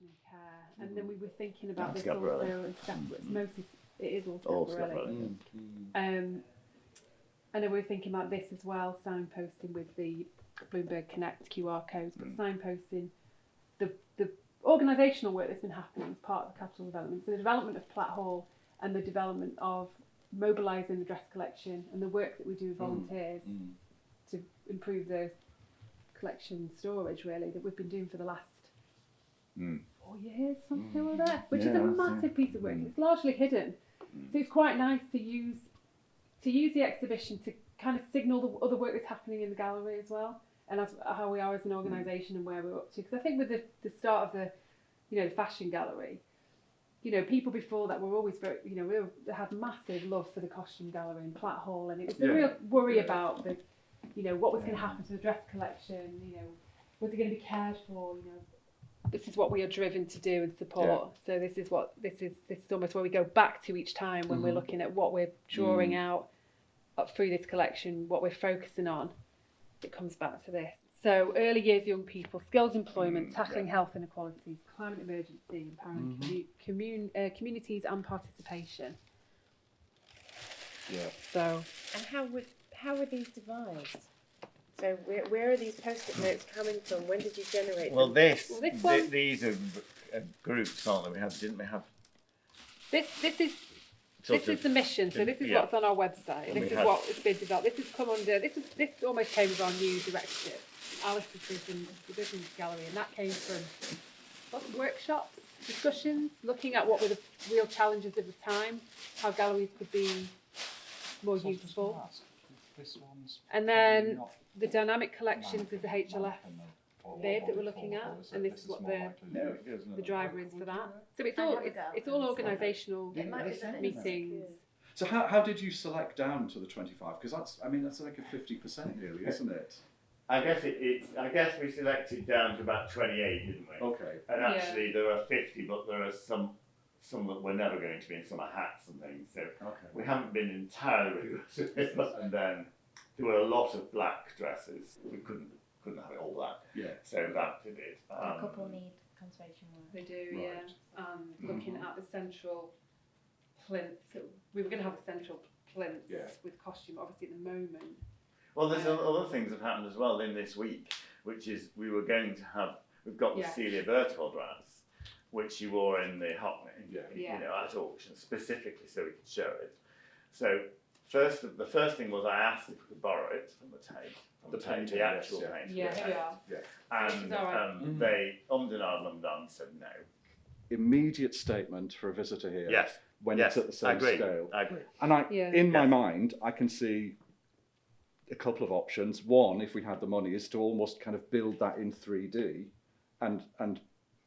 collection and care, and then we were thinking about this Scaparelli. also in Scaparelli. Mostly, it is all Scaparelli. And then we were thinking about this as well, signposting with the Bloomberg Connect QR codes, but signposting the organisational work that's been happening as part of the capital development. So the development of Platt Hall and the development of mobilising the dress collection and the work that we do with volunteers to improve the collection storage, really, that we've been doing for the last 4 years, something like that, which is a massive piece of work. It's largely hidden. So it's quite nice to use the exhibition to kind of signal the other work that's happening in the gallery as well, and how we are as an organisation and where we're up to. Because I think with the start of the fashion gallery, people before that were always very, they had massive love for the costume gallery and Platt Hall, and it was a real worry about the, what was going to happen to the dress collection, was it going to be cared for, This is what we are driven to do and support. So this is almost where we go back to each time when we're looking at what we're drawing out up through this collection, what we're focusing on. It comes back to this. So early years young people, skills employment, tackling health inequalities, climate emergency, empowering communities and participation. Yeah. So. And how were these devised? So where are these post-it notes coming from? When did you generate them? These are groups, aren't they? Didn't we have? This is the mission. So this is what's on our website. This is what has been developed. This has come under. This almost came with our new directive, Alice's Vision Gallery, and that came from lots of workshops, discussions, looking at what were the real challenges of the time, how galleries could be more useful. And then the dynamic collections is the HLF bid that we're looking at, and this is what the driver is for that. So it's all organisational meetings. So how did you select down to the 25? Because that's like a 50% nearly, isn't it? I guess we selected down to about 28, didn't we? Okay. And actually there are 50, but there are some that we're never going to be, and some are hats and things. So we haven't been entirely rigorous with this. And then there were a lot of black dresses. We couldn't have it all that. Yeah. So that did it. A couple need conservation work. They do, looking at the central plinth. So we were going to have a central plinth with costume, obviously at the moment. Well, there's other things that have happened as well in this week, which is we've got the Celia Berthold dress, which she wore in the Hockney, at auction, specifically so we could show it. So the first thing was I asked if we could borrow it from the actual painting. And they and ahh'd said no. Immediate statement for a visitor here. Yes. When it's at the same scale. I agree. And in my mind, I can see a couple of options. One, if we had the money, is to almost kind of build that in 3D and make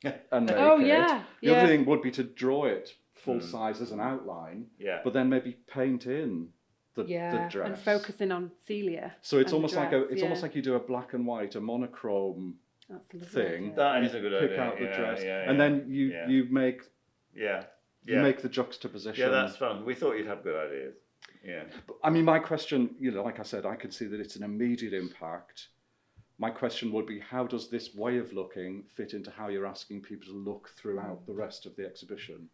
it. The other thing would be to draw it full size as an outline, but then maybe paint in the dress. And focusing on Celia. So it's almost almost like you do a black and white, a monochrome thing. That is a good idea. Pick out the dress, and then you make make the juxtaposition. Yeah, that's fun. We thought you'd have good ideas. Yeah. I mean, my question, like I said, I can see that it's an immediate impact. My question would be, how does this way of looking fit into how you're asking people to look throughout the rest of the exhibition?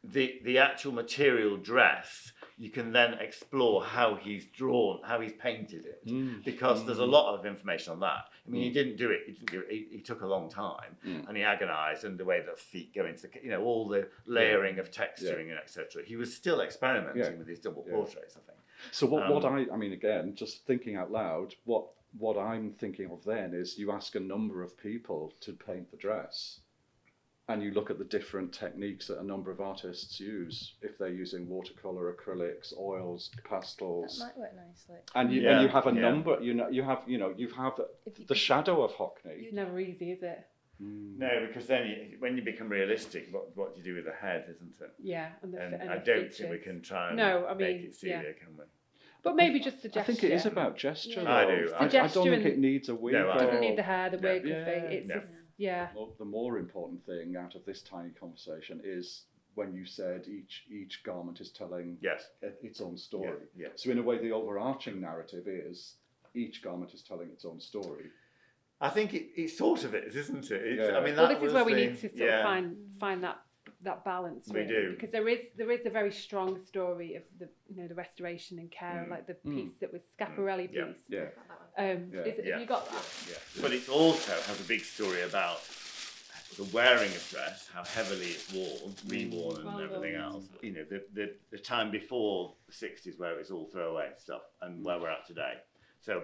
The actual material dress, you can then explore how he's painted it, because there's a lot of information on that. I mean, he didn't do it. He took a long time, and he agonised, and the way that feet go into all the layering of texturing and etc. He was still experimenting with his double portraits, I think. So what I mean, again, just thinking out loud, what I'm thinking of then is you ask a number of people to paint the dress. And you look at the different techniques that a number of artists use, if they're using watercolor, acrylics, oils, pastels. That might work nicely. And you have a number. You have the shadow of Hockney. It's never easy, is it? No, because then when you become realistic, what do you do with the head, isn't it? Yeah, and I don't think we can try and make it Celia, can we? But maybe just the gesture. I think it is about gesture. I do. I don't think it needs a wig. No, it doesn't need the hair, the wig, the thing. It's just. Yeah. Well, the more important thing out of this tiny conversation is when you said each garment is telling its own story. Yeah. So in a way, the overarching narrative is each garment is telling its own story. I think it sort of is, isn't it? It's, Yeah. I mean, Well, that this was is where we the- need to sort of find that balance. We Really, do. because there is a very strong story of the the restoration and care, like the piece that was Schiaparelli Yeah. piece. Yeah. Have you got that? Yeah. But it also has a big story about the wearing of dress, how heavily it's worn, reworn, and Well everything done. else. You know, the time before the 60s where it was all throwaway stuff, and where we're at today. So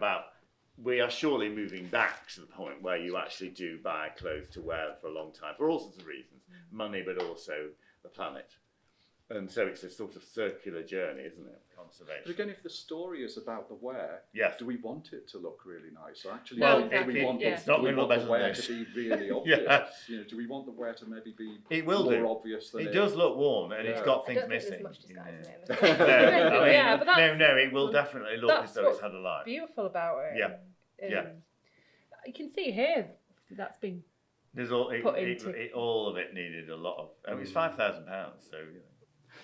we are surely moving back to the point where you actually do buy clothes to wear for a long time, for all sorts of reasons. Money, but also the planet. And so it's a sort of circular journey, isn't it? Conservation. But again, if the story is about the wear, Yes. do we want it to look really nice? Or actually, Well, do exactly, we want, yeah. It's not do we gonna look want better the than wear this. to be really obvious? Yeah. You know, do we want the wear to maybe be It will more do. obvious than It does look worn, and it's got I things don't think missing. there's much disguise in No, it. I mean, Yeah, but that's- no, it will definitely look that's as though it's what's had a life. Beautiful about it. Yeah. Yeah. You can see here that's been There's all put into- all of it needed a lot of. I mean, it's £5,000, so.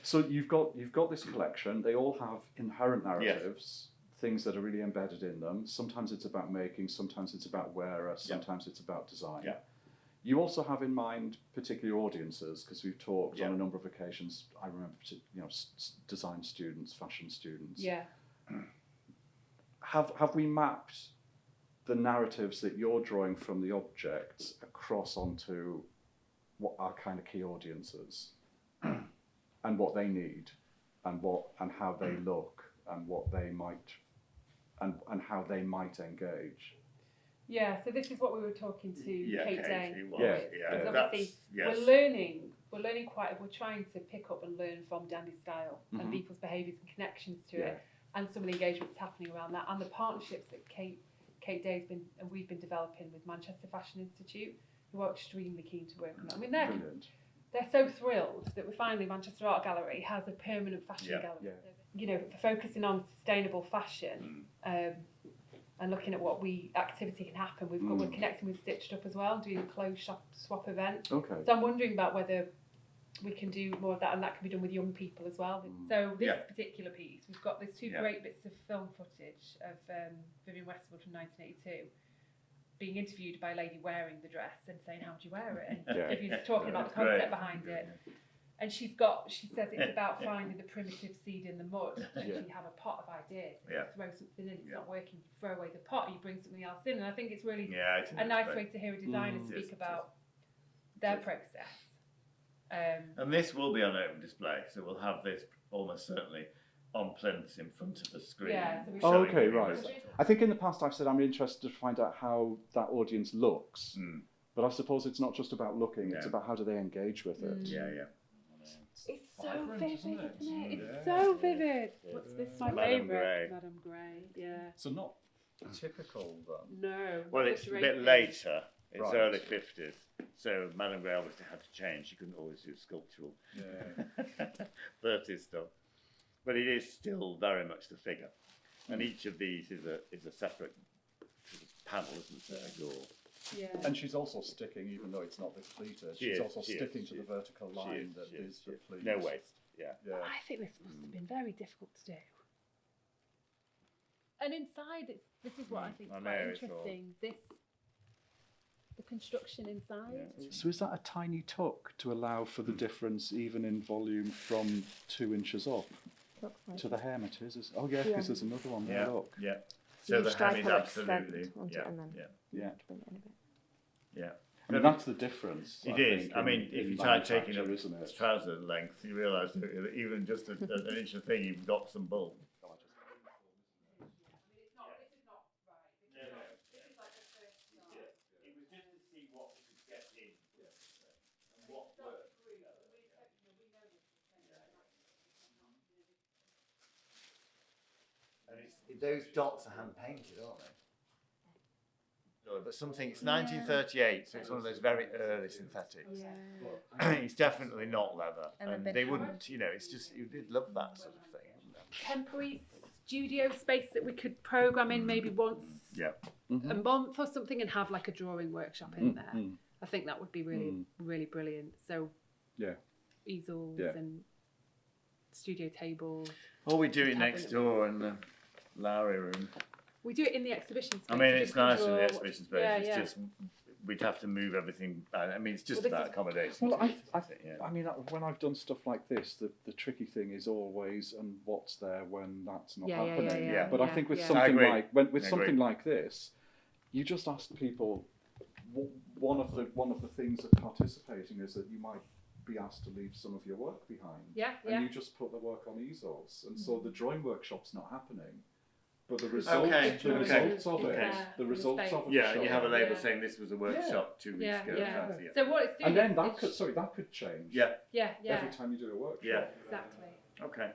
So you've got this collection. They all have inherent narratives, things that are really embedded in them. Sometimes it's about making, sometimes it's about wearer, sometimes it's about design. Yeah. You also have in mind particular audiences, because we've talked Yeah. on a number of occasions. I remember, design students, fashion students. Yeah. Have we mapped the narratives that you're drawing from the objects across onto what our kind of key audiences and what they need and how they look and what they might and how they might engage? Yeah, so this is what we were talking to Kate Day. it was, Yeah. Because That's, obviously yes. we're learning we're trying to pick up and learn from Dandy's style and people's behaviours and connections to it, and some of the engagements happening around that, and the partnerships that Kate Day's been and we've been developing with Manchester Fashion Institute, who are extremely keen to work on that. I mean, Brilliant. they're so thrilled that we finally Manchester Art Gallery has a permanent fashion gallery. Yeah. So, you know, for focusing on sustainable fashion and looking at what activity can happen. We're connecting with Stitched Up as well, doing a clothes swap event. Okay. So I'm wondering about whether we can do more of that, and that can be done with young people as well. So this particular piece, we've got these two great bits of film footage of Vivienne Westwood from 1982 being interviewed by a lady wearing the dress and saying, how do you wear it? And Vivienne's talking about the concept behind it. And she says it's about finding the primitive seed in the mud. You have a pot of ideas, you throw something in, it's not working, you throw away the pot, you bring something else in. And I think it's really a nice way to hear a designer speak about their process. And this will be on open display, so we'll have this almost certainly on plinths in front of the screen. Yeah, so Oh, okay, showing right. I think in the past I've said I'm interested to find out how that audience looks, but I suppose it's not just about looking; it's about how do they engage with it. Yeah. It's so vivid, isn't it? It's so vivid. What's this? My Madame favourite. Grey. Madame Grey. Yeah. So not typical then. No. Well, it's a bit later. It's early 50s. So Madame Grey obviously had to change. She couldn't always do sculptural 30s stuff. But it is still very much the figure. And each of these is a separate sort of panel, isn't it? A door. Yeah. And she's also sticking, even though it's not this pleated, she's also sticking to the vertical line that is the pleat. No waste. Yeah. I think this must have been very difficult to do. And inside, this is what I think is quite interesting. The construction inside. So is that a tiny tuck to allow for the difference even in volume from 2 inches up to the hem it is? Oh yeah, because there's another one there, look. Yeah. So So the hem is stripe or absolutely. accent onto it and then Yeah. bring it in a bit. Yeah. I mean, that's the difference. It I is. think, I mean, if in you try taking up manufacture, isn't its it? trouser length, you realise that even just an inch of thing, you've got some bulk. It was just to see what we could get in and what worked. And those dots are hand painted, aren't they? No, but it's 1938, so it's one of those very early synthetics. Yeah. It's definitely not leather, And and then they wouldn't, it's just, you did love that sort of thing. Temporary studio space that we could program in maybe once Yeah. a month or something and have like a drawing workshop in there. I think that would be really, really brilliant. So easels and studio tables. Or we do it next door in the Lowry room. We do it in the exhibition space. I mean, You it's can nice in draw the what- exhibition space. Yeah, It's yeah. just we'd have to move everything. I mean, it's just Well, this about is- accommodation. Well, Yeah. I mean, when I've done stuff like this, the tricky thing is always and what's there when that's not Yeah, yeah, happening. yeah, But I think with yeah. I something agree. like with I something agree. like this, you just ask people. One of the things of participating is that you might be asked to leave some of your work behind. Yeah, And yeah. you just put the work on easels, and so the drawing workshop's not happening. But the results, Okay, the okay. results of It's it, there the in results space. of it. Yeah, show you have a up. label Yeah. saying this was a workshop 2 weeks Yeah, ago. yeah. Exactly, So what it's doing And then is that could change. Yeah. yeah, yeah, Every time you do a workshop. Yeah. exactly. Okay.